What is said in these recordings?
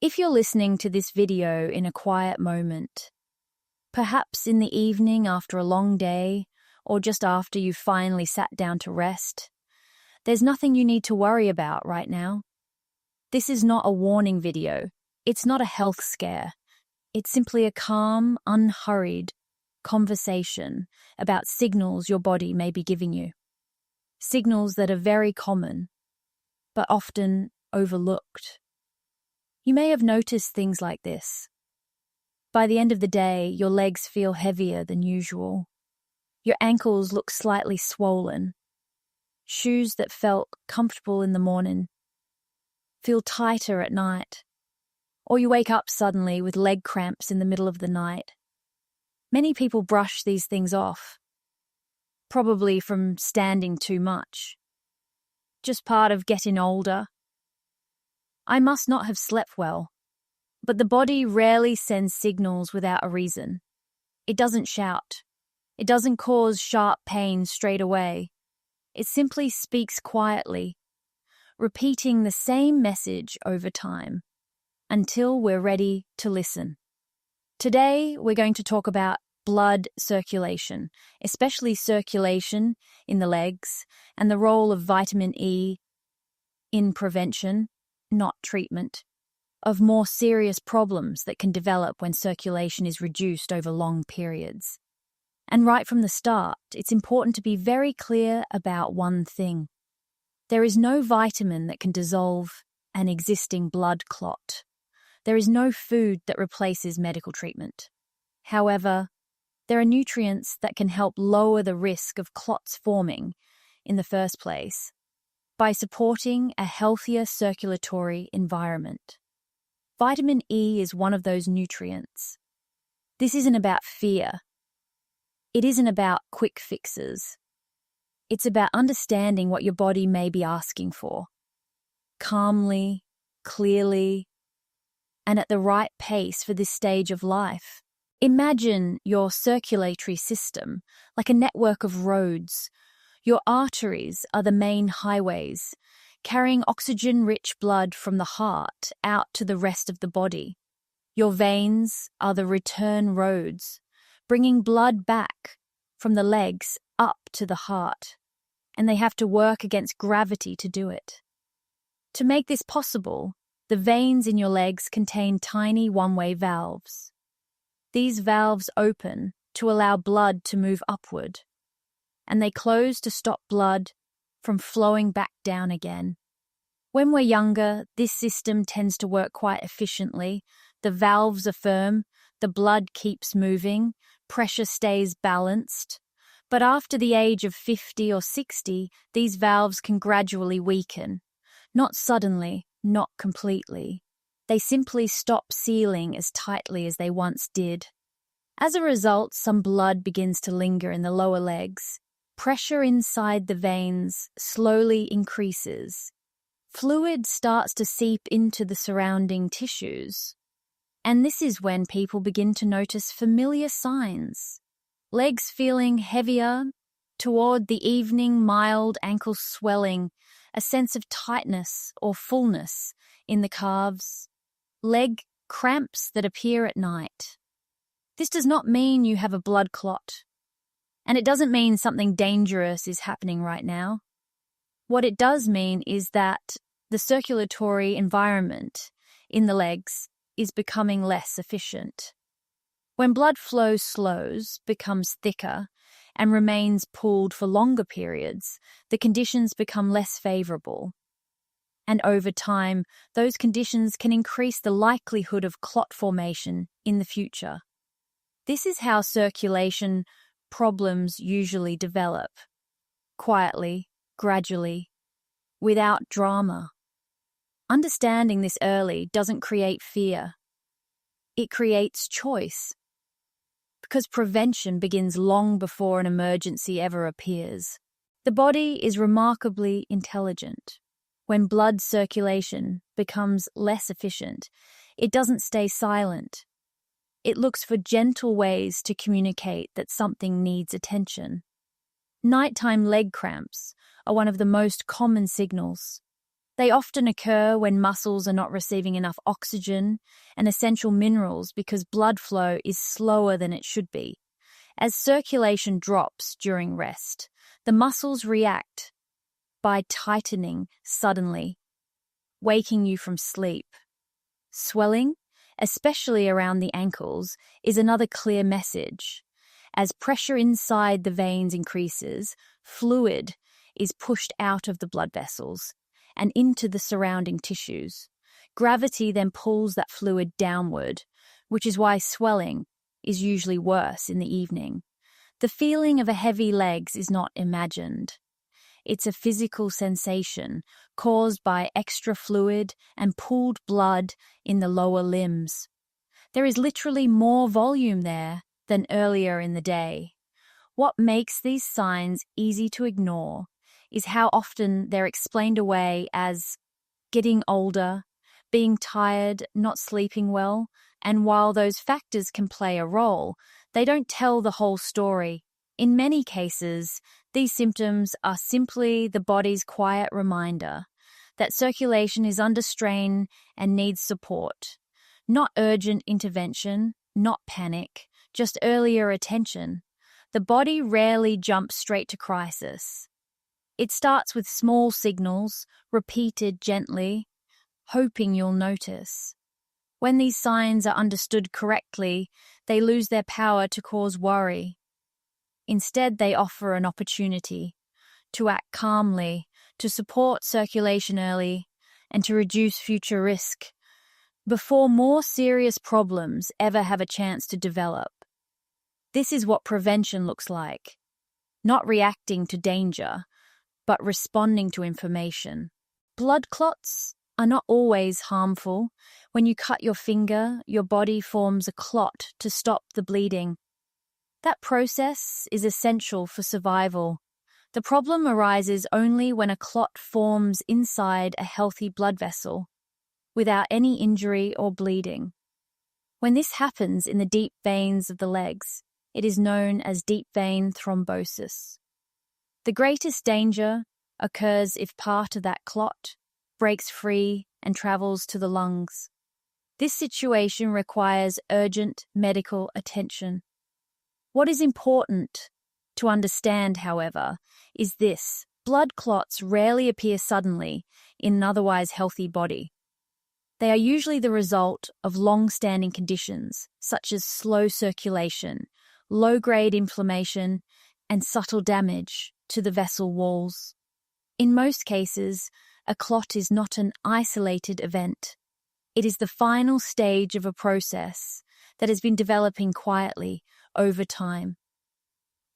If you're listening to this video in a quiet moment, perhaps in the evening after a long day, or just after you've finally sat down to rest, there's nothing you need to worry about right now. This is not a warning video. It's not a health scare. It's simply a calm, unhurried conversation about signals your body may be giving you. Signals that are very common, but often overlooked. You may have noticed things like this. By the end of the day, your legs feel heavier than usual. Your ankles look slightly swollen. Shoes that felt comfortable in the morning feel tighter at night. Or you wake up suddenly with leg cramps in the middle of the night. Many people brush these things off, probably from standing too much. Just part of getting older. I must not have slept well, but the body rarely sends signals without a reason. It doesn't shout. It doesn't cause sharp pain straight away. It simply speaks quietly, repeating the same message over time, until we're ready to listen. Today, we're going to talk about blood circulation, especially circulation in the legs, and the role of vitamin E in prevention, not treatment, of more serious problems that can develop when circulation is reduced over long periods. And right from the start, it's important to be very clear about one thing. There is no vitamin that can dissolve an existing blood clot. There is no food that replaces medical treatment. However, there are nutrients that can help lower the risk of clots forming in the first place by supporting a healthier circulatory environment. Vitamin E is one of those nutrients. This isn't about fear. It isn't about quick fixes. It's about understanding what your body may be asking for, calmly, clearly, and at the right pace for this stage of life. Imagine your circulatory system like a network of roads. Your arteries are the main highways, carrying oxygen-rich blood from the heart out to the rest of the body. Your veins are the return roads, bringing blood back from the legs up to the heart, and they have to work against gravity to do it. To make this possible, the veins in your legs contain tiny one-way valves. These valves open to allow blood to move upward, and they close to stop blood from flowing back down again. When we're younger, this system tends to work quite efficiently. The valves are firm, the blood keeps moving, pressure stays balanced. But after the age of 50 or 60, these valves can gradually weaken. Not suddenly, not completely. They simply stop sealing as tightly as they once did. As a result, some blood begins to linger in the lower legs. Pressure inside the veins slowly increases. Fluid starts to seep into the surrounding tissues. And this is when people begin to notice familiar signs. Legs feeling heavier, toward the evening mild ankle swelling, a sense of tightness or fullness in the calves, leg cramps that appear at night. This does not mean you have a blood clot. And it doesn't mean something dangerous is happening right now. What it does mean is that the circulatory environment in the legs is becoming less efficient. When blood flow slows, becomes thicker, and remains pooled for longer periods, the conditions become less favorable. And over time, those conditions can increase the likelihood of clot formation in the future. This is how circulation problems usually develop. Quietly, gradually, without drama. Understanding this early doesn't create fear. It creates choice. Because prevention begins long before an emergency ever appears. The body is remarkably intelligent. When blood circulation becomes less efficient, it doesn't stay silent. It looks for gentle ways to communicate that something needs attention. Nighttime leg cramps are one of the most common signals. They often occur when muscles are not receiving enough oxygen and essential minerals because blood flow is slower than it should be. As circulation drops during rest, the muscles react by tightening suddenly, waking you from sleep. Swelling, especially around the ankles, is another clear message. As pressure inside the veins increases, fluid is pushed out of the blood vessels and into the surrounding tissues. Gravity then pulls that fluid downward, which is why swelling is usually worse in the evening. The feeling of a heavy legs is not imagined. It's a physical sensation caused by extra fluid and pooled blood in the lower limbs. There is literally more volume there than earlier in the day. What makes these signs easy to ignore is how often they're explained away as getting older, being tired, not sleeping well, and while those factors can play a role, they don't tell the whole story. In many cases, these symptoms are simply the body's quiet reminder that circulation is under strain and needs support. Not urgent intervention, not panic, just earlier attention. The body rarely jumps straight to crisis. It starts with small signals, repeated gently, hoping you'll notice. When these signs are understood correctly, they lose their power to cause worry. Instead, they offer an opportunity to act calmly, to support circulation early, and to reduce future risk before more serious problems ever have a chance to develop. This is what prevention looks like. Not reacting to danger, but responding to information. Blood clots are not always harmful. When you cut your finger, your body forms a clot to stop the bleeding. That process is essential for survival. The problem arises only when a clot forms inside a healthy blood vessel, without any injury or bleeding. When this happens in the deep veins of the legs, it is known as deep vein thrombosis. The greatest danger occurs if part of that clot breaks free and travels to the lungs. This situation requires urgent medical attention. What is important to understand, however, is this: blood clots rarely appear suddenly in an otherwise healthy body. They are usually the result of long-standing conditions, such as slow circulation, low-grade inflammation, and subtle damage to the vessel walls. In most cases, a clot is not an isolated event. It is the final stage of a process that has been developing quietly over time.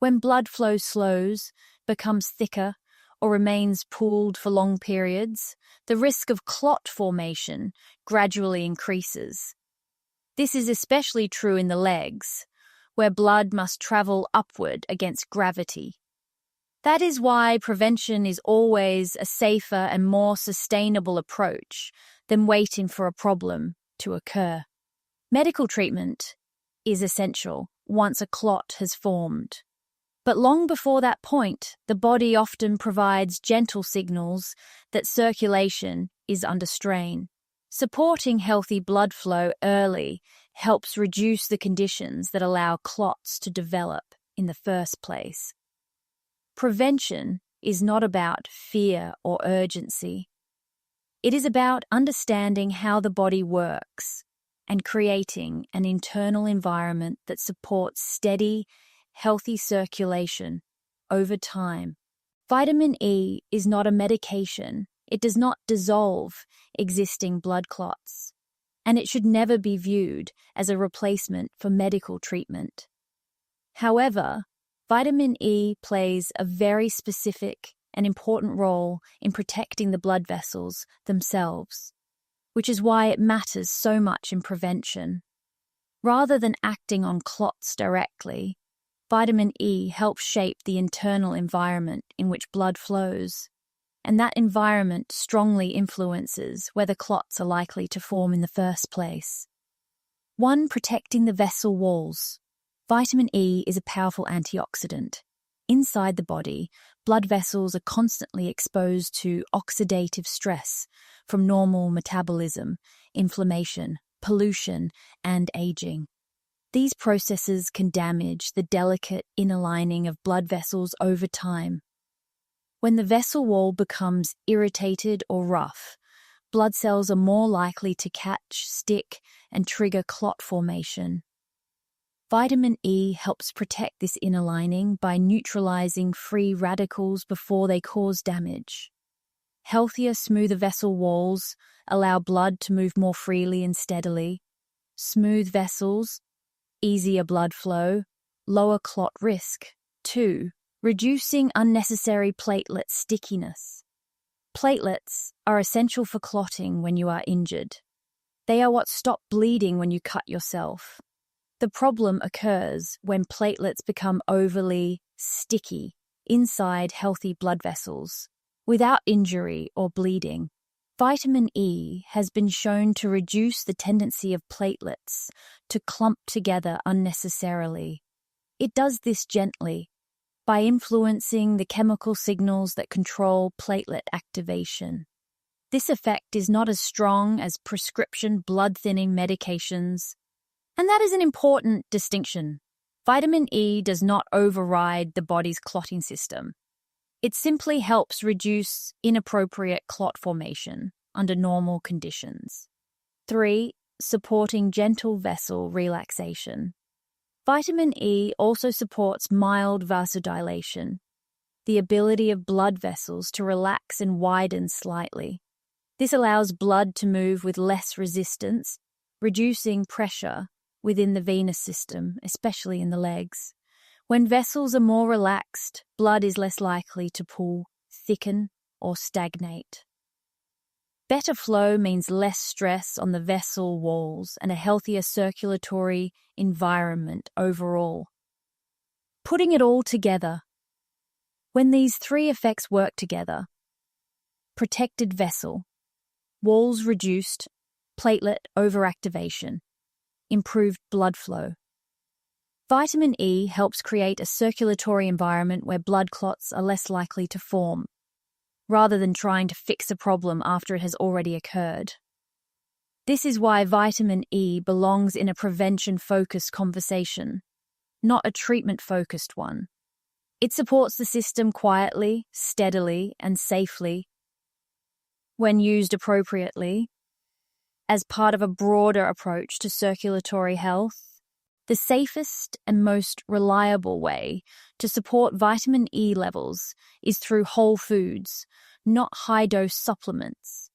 When blood flow slows, becomes thicker, or remains pooled for long periods, the risk of clot formation gradually increases. This is especially true in the legs, where blood must travel upward against gravity. That is why prevention is always a safer and more sustainable approach than waiting for a problem to occur. Medical treatment is essential once a clot has formed. But long before that point, the body often provides gentle signals that circulation is under strain. Supporting healthy blood flow early helps reduce the conditions that allow clots to develop in the first place. Prevention is not about fear or urgency. It is about understanding how the body works and creating an internal environment that supports steady, healthy circulation over time. Vitamin E is not a medication. It does not dissolve existing blood clots, and it should never be viewed as a replacement for medical treatment. However, vitamin E plays a very specific and important role in protecting the blood vessels themselves, which is why it matters so much in prevention. Rather than acting on clots directly, vitamin E helps shape the internal environment in which blood flows, and that environment strongly influences whether clots are likely to form in the first place. 1. Protecting the vessel walls. Vitamin E is a powerful antioxidant. Inside the body, blood vessels are constantly exposed to oxidative stress from normal metabolism, inflammation, pollution, and aging. These processes can damage the delicate inner lining of blood vessels over time. When the vessel wall becomes irritated or rough, blood cells are more likely to catch, stick, and trigger clot formation. Vitamin E helps protect this inner lining by neutralizing free radicals before they cause damage. Healthier, smoother vessel walls allow blood to move more freely and steadily. Smooth vessels, easier blood flow, lower clot risk. 2. Reducing unnecessary platelet stickiness. Platelets are essential for clotting when you are injured. They are what stop bleeding when you cut yourself. The problem occurs when platelets become overly sticky inside healthy blood vessels, without injury or bleeding. Vitamin E has been shown to reduce the tendency of platelets to clump together unnecessarily. It does this gently, by influencing the chemical signals that control platelet activation. This effect is not as strong as prescription blood-thinning medications, and that is an important distinction. Vitamin E does not override the body's clotting system. It simply helps reduce inappropriate clot formation under normal conditions. 3. Supporting gentle vessel relaxation. Vitamin E also supports mild vasodilation, the ability of blood vessels to relax and widen slightly. This allows blood to move with less resistance, reducing pressure within the venous system, especially in the legs. When vessels are more relaxed, blood is less likely to pool, thicken, or stagnate. Better flow means less stress on the vessel walls and a healthier circulatory environment overall. Putting it all together. When these 3 effects work together: protected vessel, walls reduced, platelet overactivation, improved blood flow. Vitamin E helps create a circulatory environment where blood clots are less likely to form, rather than trying to fix a problem after it has already occurred. This is why vitamin E belongs in a prevention-focused conversation, not a treatment-focused one. It supports the system quietly, steadily, and safely. When used appropriately, as part of a broader approach to circulatory health, the safest and most reliable way to support vitamin E levels is through whole foods, not high-dose supplements.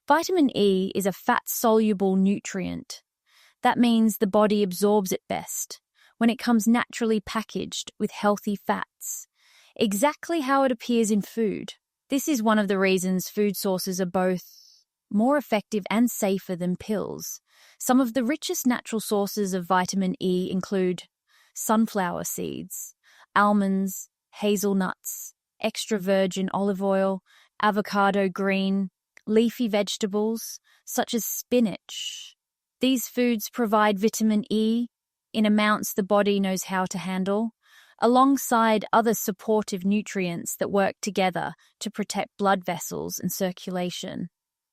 Vitamin E is a fat-soluble nutrient. That means the body absorbs it best when it comes naturally packaged with healthy fats, exactly how it appears in food. This is one of the reasons food sources are both more effective and safer than pills. Some of the richest natural sources of vitamin E include sunflower seeds, almonds, hazelnuts, extra virgin olive oil, avocado green, leafy vegetables such as spinach. These foods provide vitamin E in amounts the body knows how to handle, alongside other supportive nutrients that work together to protect blood vessels and circulation.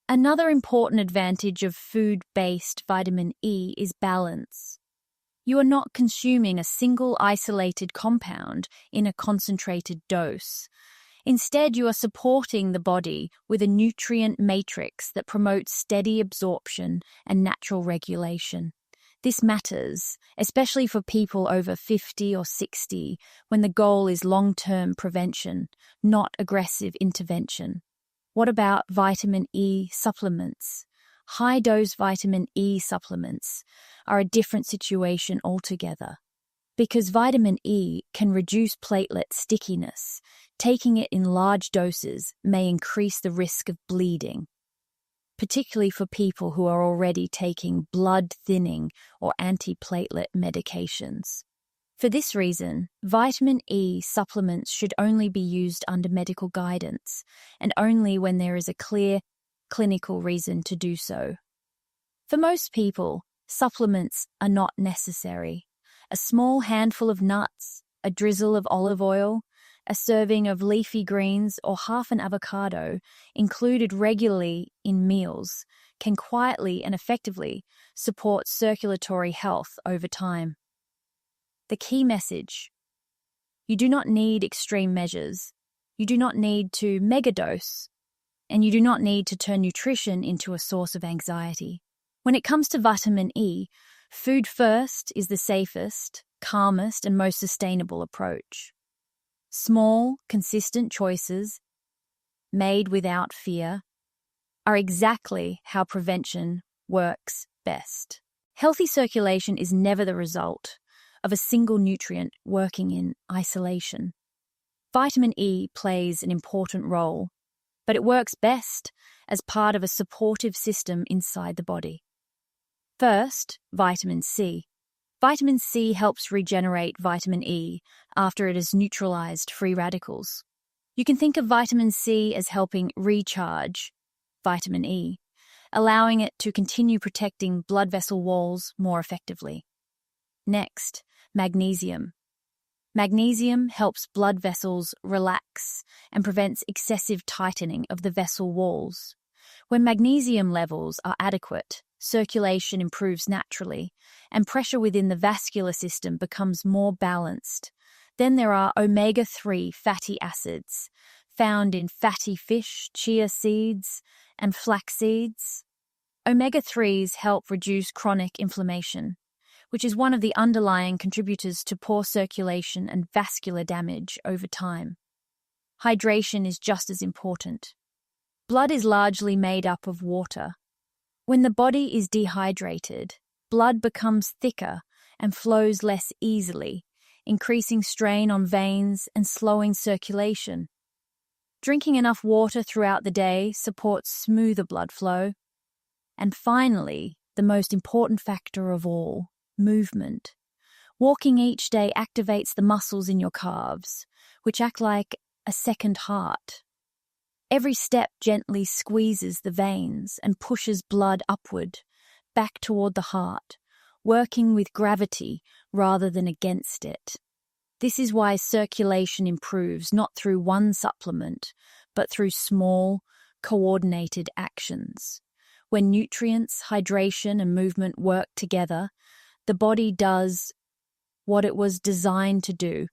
Another important advantage of food-based vitamin E is balance. You are not consuming a single isolated compound in a concentrated dose. Instead, you are supporting the body with a nutrient matrix that promotes steady absorption and natural regulation. This matters, especially for people over 50 or 60, when the goal is long-term prevention, not aggressive intervention. What about vitamin E supplements? High-dose vitamin E supplements are a different situation altogether, because vitamin E can reduce platelet stickiness. Taking it in large doses may increase the risk of bleeding, particularly for people who are already taking blood-thinning or antiplatelet medications. For this reason, vitamin E supplements should only be used under medical guidance, and only when there is a clear clinical reason to do so. For most people, supplements are not necessary. A small handful of nuts, a drizzle of olive oil, A serving of leafy greens or half an avocado, included regularly in meals, can quietly and effectively support circulatory health over time. The key message: you do not need extreme measures, you do not need to megadose, and you do not need to turn nutrition into a source of anxiety. When it comes to vitamin E, food first is the safest, calmest, and most sustainable approach. Small, consistent choices, made without fear, are exactly how prevention works best. Healthy circulation is never the result of a single nutrient working in isolation. Vitamin E plays an important role, but it works best as part of a supportive system inside the body. First, vitamin C. Vitamin C helps regenerate vitamin E after it has neutralized free radicals. You can think of vitamin C as helping recharge vitamin E, allowing it to continue protecting blood vessel walls more effectively. Next, magnesium. Magnesium helps blood vessels relax and prevents excessive tightening of the vessel walls. When magnesium levels are adequate, circulation improves naturally, and pressure within the vascular system becomes more balanced. Then there are omega-3 fatty acids, found in fatty fish, chia seeds, and flax seeds. Omega-3s help reduce chronic inflammation, which is one of the underlying contributors to poor circulation and vascular damage over time. Hydration is just as important. Blood is largely made up of water. When the body is dehydrated, blood becomes thicker and flows less easily, increasing strain on veins and slowing circulation. Drinking enough water throughout the day supports smoother blood flow. And finally, the most important factor of all, movement. Walking each day activates the muscles in your calves, which act like a second heart. Every step gently squeezes the veins and pushes blood upward, back toward the heart, working with gravity rather than against it. This is why circulation improves not through one supplement, but through small, coordinated actions. When nutrients, hydration, and movement work together, the body does what it was designed to do,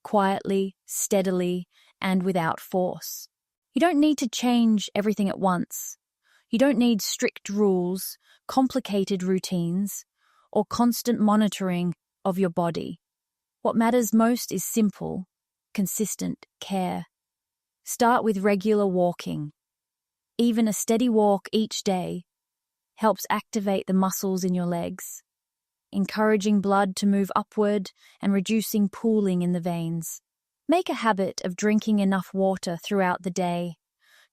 quietly, steadily, and without force. You don't need to change everything at once. You don't need strict rules, complicated routines, or constant monitoring of your body. What matters most is simple, consistent care. Start with regular walking. Even a steady walk each day helps activate the muscles in your legs, encouraging blood to move upward and reducing pooling in the veins. Make a habit of drinking enough water throughout the day.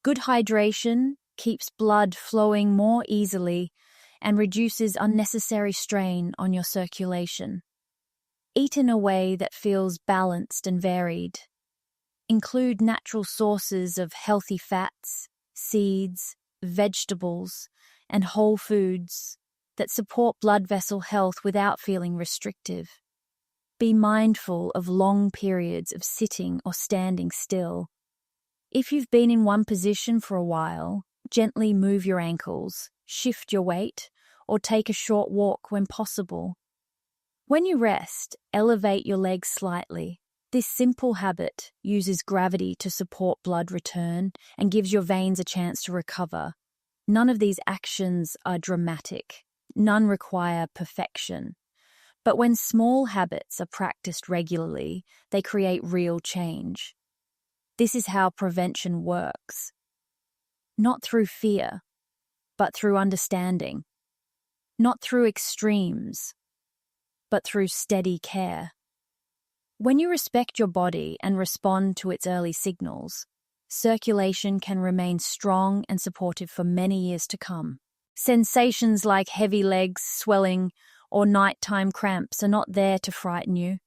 Good hydration keeps blood flowing more easily and reduces unnecessary strain on your circulation. Eat in a way that feels balanced and varied. Include natural sources of healthy fats, seeds, vegetables, and whole foods that support blood vessel health without feeling restrictive. Be mindful of long periods of sitting or standing still. If you've been in one position for a while, gently move your ankles, shift your weight, or take a short walk when possible. When you rest, elevate your legs slightly. This simple habit uses gravity to support blood return and gives your veins a chance to recover. None of these actions are dramatic. None require perfection. But when small habits are practiced regularly, they create real change. This is how prevention works. Not through fear, but through understanding. Not through extremes, but through steady care. When you respect your body and respond to its early signals, circulation can remain strong and supportive for many years to come. Sensations like heavy legs, swelling, or nighttime cramps are not there to frighten you.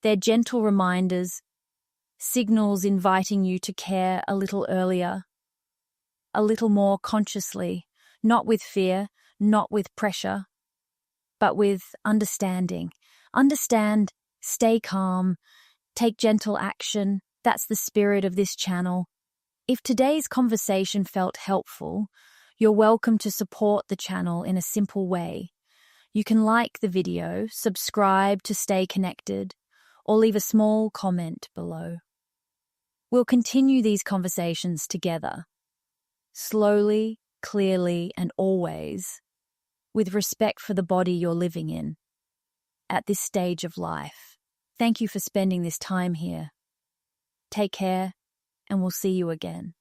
They're gentle reminders, signals inviting you to care a little earlier, a little more consciously, not with fear, not with pressure, but with understanding. Understand, stay calm, take gentle action, That's the spirit of this channel. If today's conversation felt helpful, you're welcome to support the channel in a simple way. You can like the video, subscribe to stay connected, or leave a small comment below. We'll continue these conversations together, slowly, clearly, and always, with respect for the body you're living in at this stage of life. Thank you for spending this time here. Take care, and we'll see you again.